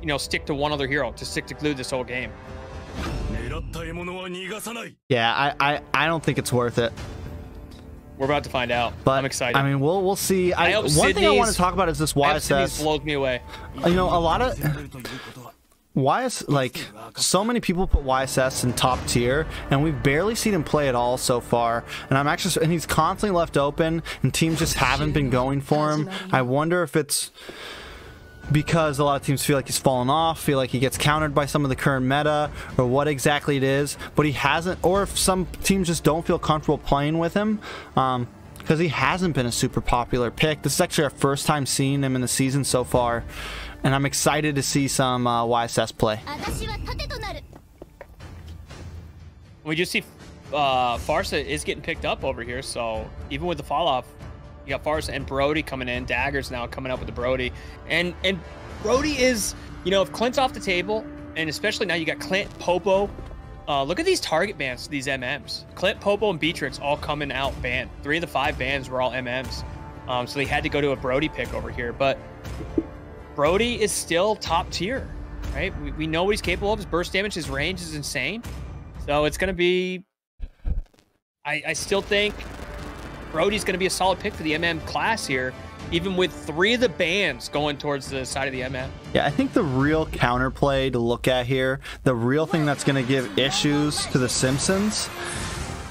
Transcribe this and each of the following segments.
you know, stick to one other hero, to stick to glue this whole game. Yeah, I don't think it's worth it. We're about to find out. But I'm excited. I mean, we'll see. One thing I want to talk about is this YSS. Blows me away. You know, a lot of like so many people put YSS in top tier, and we've barely seen him play at all so far. And he's constantly left open, and teams just haven't been going for him. I wonder if it's because a lot of teams feel like he's fallen off, feel like he gets countered by some of the current meta, or what exactly it is. But he hasn't, or if some teams just don't feel comfortable playing with him, because he hasn't been a super popular pick. This is actually our first time seeing him in the season so far, and I'm excited to see some YSS play. We just see Farsa is getting picked up over here, so even with the fall off, you got Farsa and Brody coming in. Daggers now coming up with the Brody. And Brody is, you know, if Clint's off the table, and especially now you got Clint, Popo. Look at these target bans, these MMs. Clint, Popo, and Beatrix all coming out banned. 3 of the 5 bans were all MMs. So they had to go to a Brody pick over here. But Brody is still top tier, right? We know what he's capable of. His burst damage, his range is insane. So it's going to be... I still think Brody's going to be a solid pick for the MM class here, even with 3 of the bans going towards the side of the MM. Yeah, I think the real counterplay to look at here, the real thing that's going to give issues to the Simpsons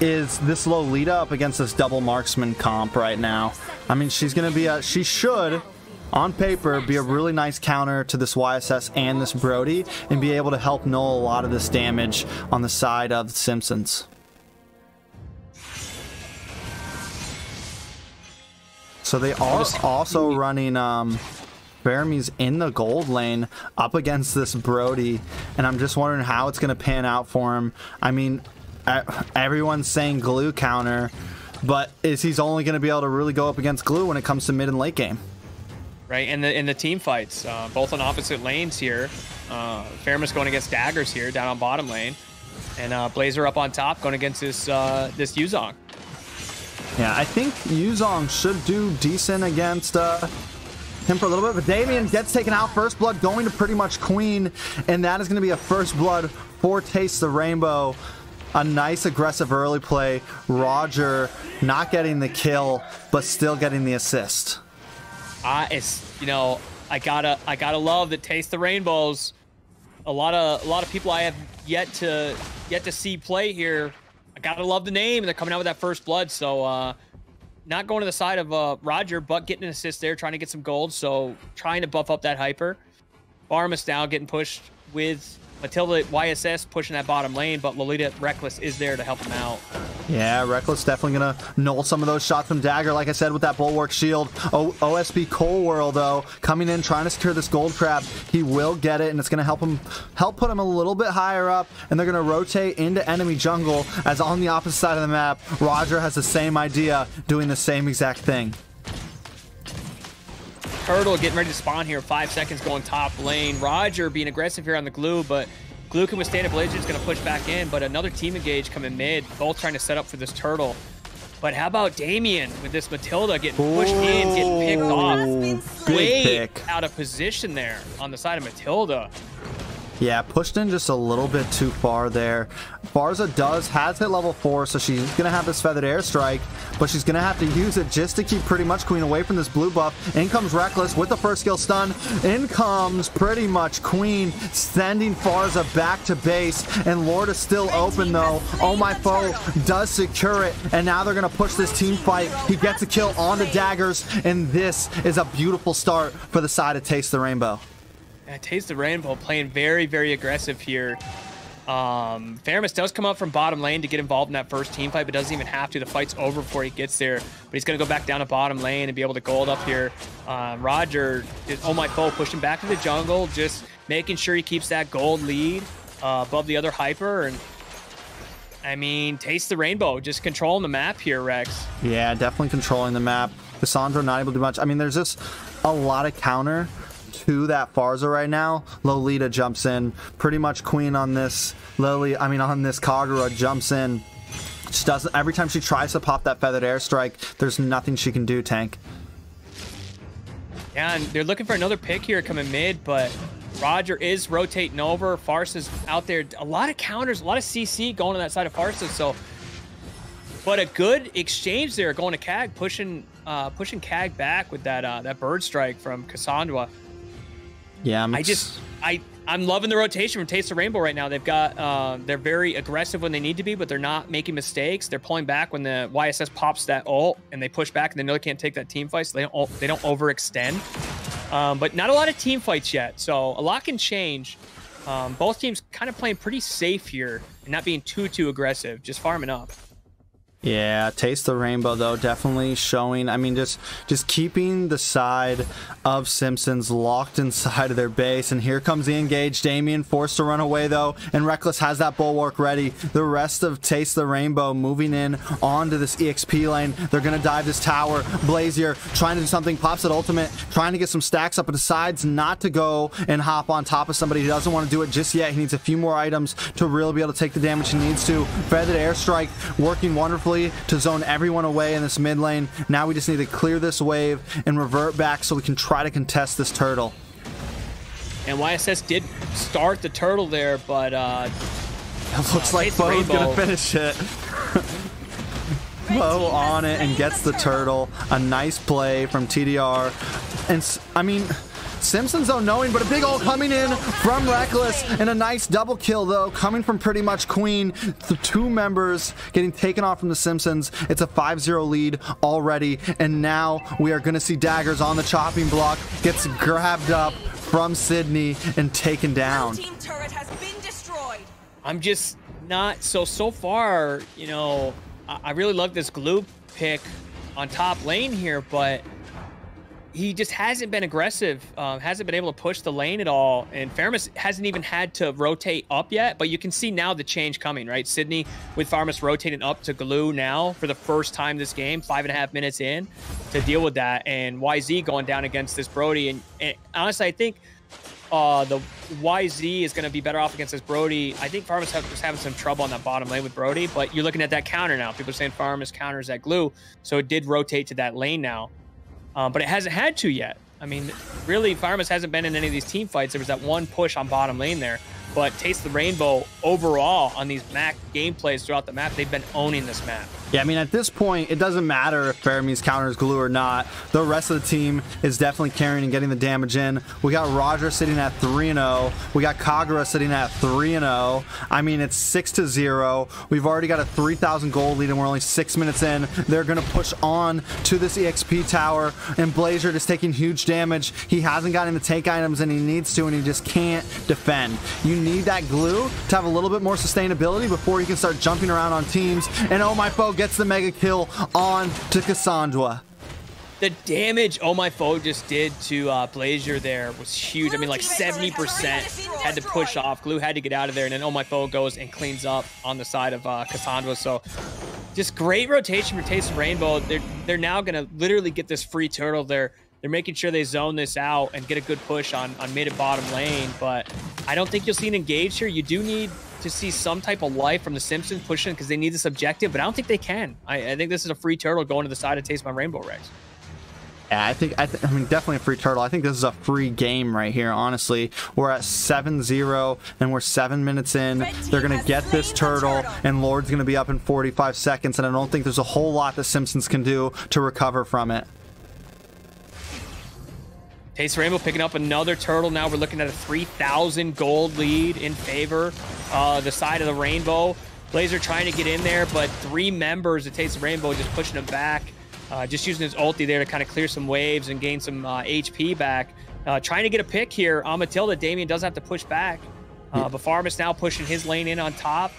is this Lolita up against this double marksman comp right now. I mean, she's going to be she should, on paper, be a really nice counter to this YSS and this Brody, and be able to help null a lot of this damage on the side of the Simpsons. So they are also running Faramy's in the gold lane up against this Brody, and I'm just wondering how it's going to pan out for him. I mean, everyone's saying glue counter, but he's only going to be able to really go up against glue when it comes to mid and late game. Right, and in the team fights, both on opposite lanes here. Faramy's going against Daggers here down on bottom lane, and Blazer up on top going against this Yuzong. Yeah, I think Yuzong should do decent against him for a little bit, but Damien gets taken out. First blood going to pretty much Queen, and that is going to be a first blood for Taste the Rainbow. A nice aggressive early play. Roger not getting the kill, but still getting the assist. It's, you know, I gotta love that Taste the Rainbows. A lot of people I have yet to see play here. I gotta love the name, and they're coming out with that first blood. So not going to the side of Roger, but getting an assist there, trying to get some gold. So trying to buff up that hyper. Barmus now getting pushed with Matilda YSS pushing that bottom lane, but Lolita Reckless is there to help him out. Yeah, Reckless definitely gonna null some of those shots from Dagger, like I said, with that Bulwark shield. OSP Coal World, though, coming in, trying to secure this gold crab. He will get it, and it's gonna help put him a little bit higher up, and they're gonna rotate into enemy jungle, as on the opposite side of the map, Roger has the same idea, doing the same exact thing. Turtle getting ready to spawn here. 5 seconds going top lane. Roger being aggressive here on the glue, but glue can withstand it. Blazer's going to push back in, but another team engage coming mid. Both trying to set up for this turtle. But how about Damien with this Matilda getting pushed in, getting picked off? Way out of position there on the side of Matilda. Yeah, pushed in just a little bit too far there. Farsa has hit level 4, so she's going to have this feathered airstrike, but she's going to have to use it just to keep pretty much Queen away from this blue buff. In comes Reckless with the first skill stun. In comes pretty much Queen, sending Farsa back to base, and Lord is still open though. Oh My Foe does secure it, and now they're going to push this team fight. He gets a kill on the Daggers, and this is a beautiful start for the side of Taste the Rainbow. Yeah, Taste the Rainbow playing very, very aggressive here. Faramis does come up from bottom lane to get involved in that first team fight, but doesn't even have to. The fight's over before he gets there. But he's going to go back down to bottom lane and be able to gold up here. Roger, Oh My Foe, pushing back to the jungle, just making sure he keeps that gold lead above the other hyper. And I mean, Taste the Rainbow, just controlling the map here, Rex. Yeah, definitely controlling the map. Cassandra not able to do much. I mean, there's just a lot of counter to that Farsa right now. Lolita jumps in, pretty much Queen on this on this Kagura jumps in. She doesn't, every time she tries to pop that feathered airstrike, there's nothing she can do, Tank. Yeah, and they're looking for another pick here coming mid, but Roger is rotating over. Farsa's out there. A lot of counters, a lot of CC going on that side of Farsa. So, but a good exchange there going to Cag, pushing Cag back with that bird strike from Cassandra. Yeah, I'm loving the rotation from Taste of Rainbow right now. They've got they're very aggressive when they need to be, but they're not making mistakes. They're pulling back when the YSS pops that ult and they push back and they know they can't take that team fight, so they don't overextend. But not a lot of team fights yet, so a lot can change. Both teams kind of playing pretty safe here and not being too aggressive, just farming up. Yeah, Taste the Rainbow though definitely showing. I mean, just keeping the side of Simpsons locked inside of their base. And here comes the engage. Damien forced to run away though, and Reckless has that bulwark ready. The rest of Taste the Rainbow moving in onto this EXP lane. They're gonna dive this tower. Blazier trying to do something, pops that ultimate, trying to get some stacks up, but decides not to go and hop on top of somebody. He doesn't want to do it just yet. He needs a few more items to really be able to take the damage he needs to. Feathered airstrike working wonderfully to zone everyone away in this mid lane. Now we just need to clear this wave and revert back so we can try to contest this turtle. And YSS did start the turtle there, but it looks like Fo's gonna finish it. Fo on it and gets the turtle. A nice play from TDR. And I mean, Simpsons though knowing, but a big ult coming in from Reckless, and a nice double kill though coming from pretty much Queen. The two members getting taken off from the Simpsons. It's a 5-0 lead already, and now we are going to see Daggers on the chopping block, gets grabbed up from Sydney and taken down. Team turret has been destroyed. I'm just not so far, you know, I really love this glue pick on top lane here, but he just hasn't been aggressive, hasn't been able to push the lane at all, and Farmus hasn't even had to rotate up yet, but you can see now the change coming, right? Sydney with Farmus rotating up to glue now for the first time this game, 5.5 minutes in to deal with that, and YZ going down against this Brody, and honestly, I think the YZ is going to be better off against this Brody. I think Farmus was having some trouble on that bottom lane with Brody, but you're looking at that counter now. People are saying Farmus counters that glue, so it did rotate to that lane now. But it hasn't had to yet. I mean, really, Farmus hasn't been in any of these team fights. There was that one push on bottom lane there. But Taste the Rainbow, overall, on these map gameplays throughout the map, they've been owning this map. Yeah, I mean, at this point, it doesn't matter if Faramese counters glue or not. The rest of the team is definitely carrying and getting the damage in. We got Roger sitting at 3-0. We got Kagura sitting at 3-0. I mean, it's 6-0. We've already got a 3,000 gold lead, and we're only 6 minutes in. They're going to push on to this EXP tower, and Blazer is taking huge damage. He hasn't gotten the tank items, and he needs to, and he just can't defend. You need that glue to have a little bit more sustainability before you can start jumping around on teams. And oh my foe gets the mega kill on to Cassandra. The damage Oh My Foe just did to Blazer there was huge. I mean, like 70% had to push off. Glue had to get out of there, and then Oh My Foe goes and cleans up on the side of Cassandra. So just great rotation for Taste of Rainbow. They're now going to literally get this free turtle. They're making sure they zone this out and get a good push on mid and bottom lane, but I don't think you'll see an engage here. You do need to see some type of life from the Simpsons pushing because they need this objective, but I don't think they can. I think this is a free turtle going to the side of Taste My Rainbow, Rex. Yeah, I mean, definitely a free turtle. I think this is a free game right here, honestly. We're at 7-0, and we're 7 minutes in. They're going to get this turtle, and Lord's going to be up in 45 seconds, and I don't think there's a whole lot the Simpsons can do to recover from it. Taste Rainbow picking up another turtle. Now we're looking at a 3,000 gold lead in favor the side of the Rainbow. Blazer trying to get in there, but three members of Taste Rainbow just pushing him back. Just using his ulti there to kind of clear some waves and gain some HP back. Trying to get a pick here on Matilda. Damien does have to push back. But Farmus now pushing his lane in on top.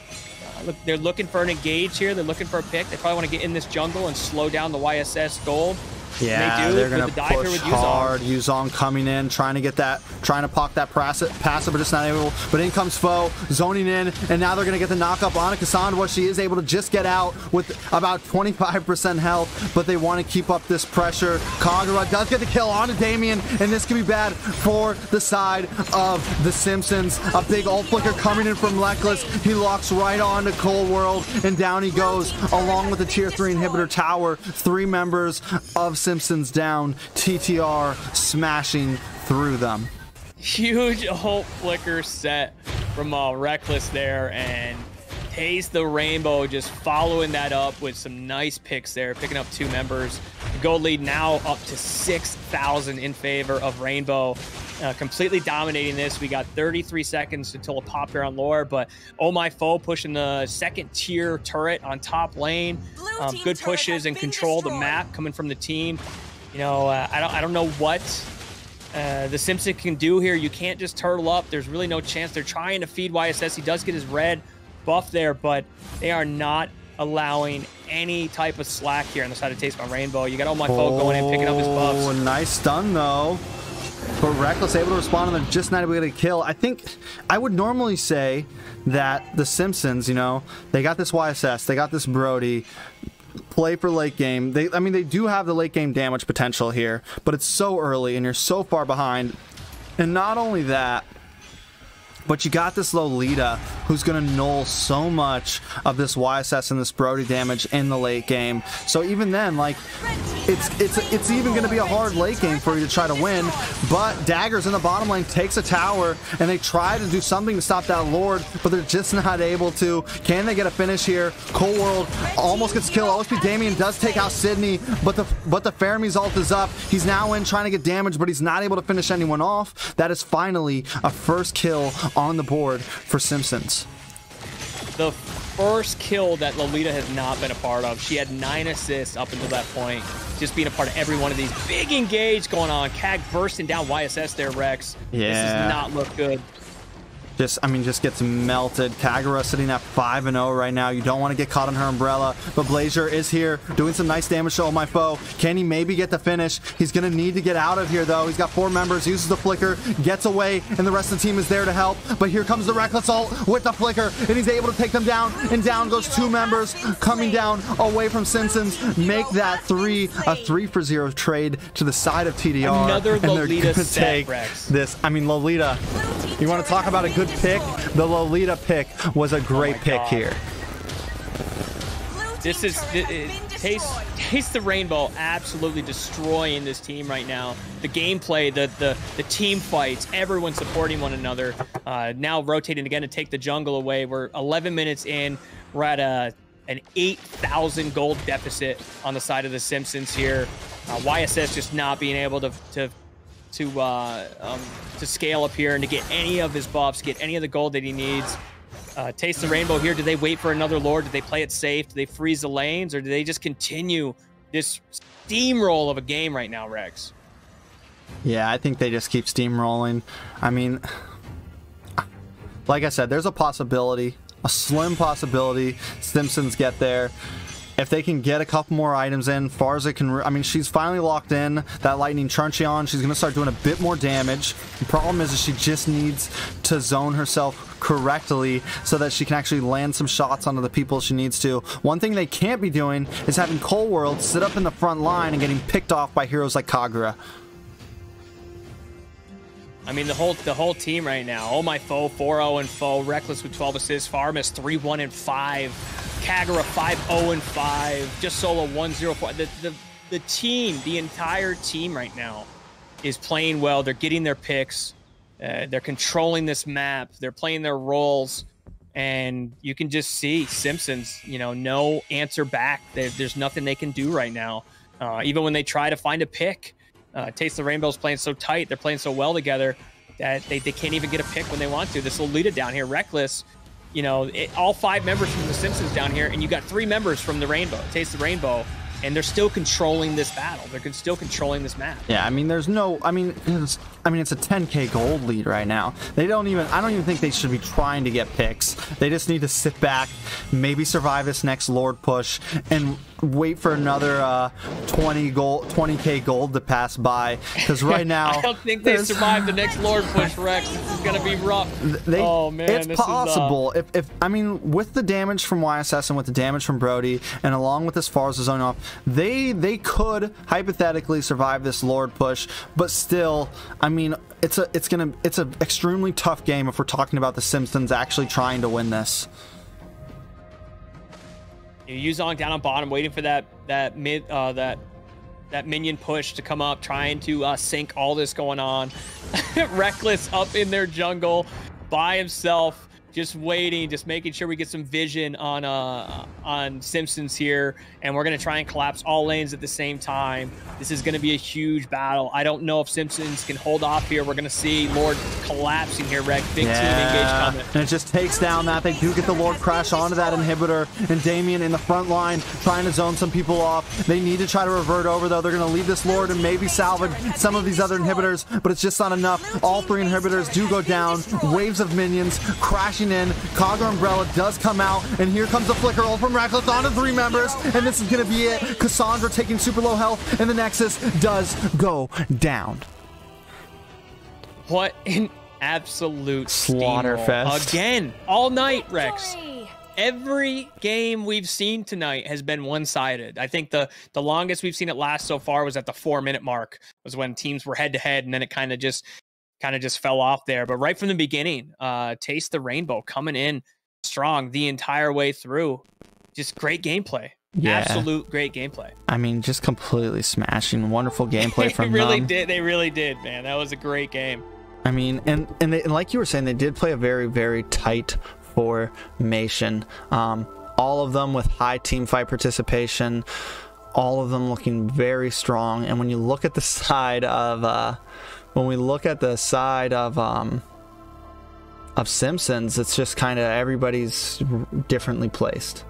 Look, they're looking for an engage here. They're looking for a pick. They probably want to get in this jungle and slow down the YSS gold. Yeah, they're gonna push hard. Yuzong coming in, trying to pop that passive, but just not able. But in comes Foe, zoning in, and now they're gonna get the knock up on Cassandra. She is able to just get out with about 25% health, but they want to keep up this pressure. Kagura does get the kill on Damien, and this could be bad for the side of the Simpsons. A big ult flicker coming in from Reckless. He locks right on to Cold World, and down he goes, along with the tier 3 inhibitor tower. Three members of Simpsons down, TTR smashing through them. Huge ult flicker set from Reckless there, and Taste the Rainbow just following that up with some nice picks there, picking up 2 members. The gold lead now up to 6,000 in favor of Rainbow. Completely dominating this. We got 33 seconds until a pop here on Lore, but Oh My Foe pushing the 2nd tier turret on top lane. Good pushes and control the map coming from the team. You know, I don't know what the Simpson can do here. You can't just turtle up. There's really no chance. They're trying to feed YSS. He does get his red buff there, but they are not allowing any type of slack here on the side of Taste by Rainbow. You got Oh My Foe going in, picking up his buffs. Oh, nice stun though. But Reckless able to respond and they're just not able to get a kill. I think I would normally say that the Simpsons, you know, they got this YSS, they got this Brody, play for late game. I mean, they do have the late game damage potential here, but it's so early and you're so far behind. And not only that, but you got this Lolita who's going to null so much of this YSS and this Brody damage in the late game. So even then, like, it's even going to be a hard late game for you to try to win. But Daggers in the bottom lane takes a tower, and they try to do something to stop that Lord, but they're just not able to. Can they get a finish here? Cold World almost gets killed. OSP Damien does take out Sydney, but the Fermi's ult is up. He's now in trying to get damage, but he's not able to finish anyone off. That is finally a first kill on the board for Simpsons. The first kill that Lolita has not been a part of. She had 9 assists up until that point, just being a part of every one of these. Big engage going on. CAG bursting down YSS there, Rex. Yeah. This does not look good. Just gets melted. Kagura sitting at 5-0 right now. You don't want to get caught on her umbrella, but Blazier is here doing some nice damage to Oh My Foe. Can he maybe get the finish? He's going to need to get out of here though. He's got 4 members, uses the flicker, gets away, and the rest of the team is there to help. But here comes the Reckless ult with the flicker, and he's able to take them down, and down goes 2 members coming down away from Simpsons. Make that a 3-for-0 trade to the side of TDR. Another and Lolita they're set, take Rex. this. I mean, Lolita, you want to talk about a good pick? The Lolita pick was a great pick here. This is Taste the Rainbow absolutely destroying this team right now. The gameplay, the team fights, everyone supporting one another. Now rotating again to take the jungle away. We're 11 minutes in. We're at an 8,000 gold deficit on the side of the Simpsons here. YSS just not being able to scale up here and to get any of his buffs, get any of the gold that he needs. Taste the Rainbow here. Do they wait for another Lord? Do they play it safe? Do they freeze the lanes? Or do they just continue this steamroll of a game right now, Rex? Yeah, I think they just keep steamrolling. I mean, like I said, there's a possibility, a slim possibility Simpsons get there. If they can get a couple more items in, Farza can... I mean, she's finally locked in that Lightning Truncheon. She's going to start doing a bit more damage. The problem is she just needs to zone herself correctly so that she can actually land some shots onto the people she needs to. One thing they can't be doing is having Cold World sit up in the front line and getting picked off by heroes like Kagura. I mean, the whole team right now. Oh My Foe, 4-0 and Foe. Reckless with 12 assists. Farmus 3-1 and 5. Kagura 5-0 and 5. Just Solo 1-0-4. The team, the entire team right now is playing well. They're getting their picks. They're controlling this map. They're playing their roles. And you can just see Simpsons, you know, no answer back. There's nothing they can do right now. Even when they try to find a pick. Taste the Rainbow's playing so tight. They're playing so well together that they can't even get a pick when they want to. This Lolita down here, Reckless, you know, all 5 members from the Simpsons down here, and you got 3 members from the Rainbow, Taste the Rainbow, and they're still controlling this battle. They're still controlling this map. Yeah, I mean, there's no... I mean, it's a 10k gold lead right now. I don't even think they should be trying to get picks. They just need to sit back, maybe survive this next Lord push, and wait for another 20k gold to pass by. Because right now... I don't think they survive the next Lord push, Rex. This is going to be rough. Oh, man. It's possible. I mean, with the damage from YSS and with the damage from Brody, and along with this Farza zone off, they could hypothetically survive this Lord push, but still... I mean, it's an extremely tough game if we're talking about the Simpsons actually trying to win this. Yuzong down on bottom, waiting for that that minion push to come up, trying to sync all this going on. Reckless up in their jungle by himself, just waiting, just making sure we get some vision on Simpsons here, and we're gonna try and collapse all lanes at the same time. This is gonna be a huge battle. I don't know if Simpsons can hold off here. We're gonna see Lord collapsing here, Reg. Big team engage coming. And it just takes down that. They do get the Lord crash onto that inhibitor, and Damien in the front line trying to zone some people off. They need to try to revert over, though. They're gonna leave this Lord and maybe salvage some of these other inhibitors, but it's just not enough. All 3 inhibitors do go down. Waves of minions crashing in. Cogger Umbrella does come out, and here comes the flicker ult from Reckless onto 3 members, and this is gonna be it. Cassandra taking super low health, and the Nexus does go down. What an absolute slaughter fest again all night, Rex. Every game we've seen tonight has been one-sided. I think the longest we've seen it last so far was at the 4-minute mark, was when teams were head-to-head, and then it kind of just fell off there. But right from the beginning, Taste the Rainbow coming in strong the entire way through. Just great gameplay. Yeah. Absolute great gameplay. I mean, just completely smashing. Wonderful gameplay from them. They really did, man. That was a great game. I mean, and like you were saying, they did play a very, very tight formation. All of them with high team fight participation. All of them looking very strong. And when you look at the side of Simpsons, it's just kind of everybody's differently placed.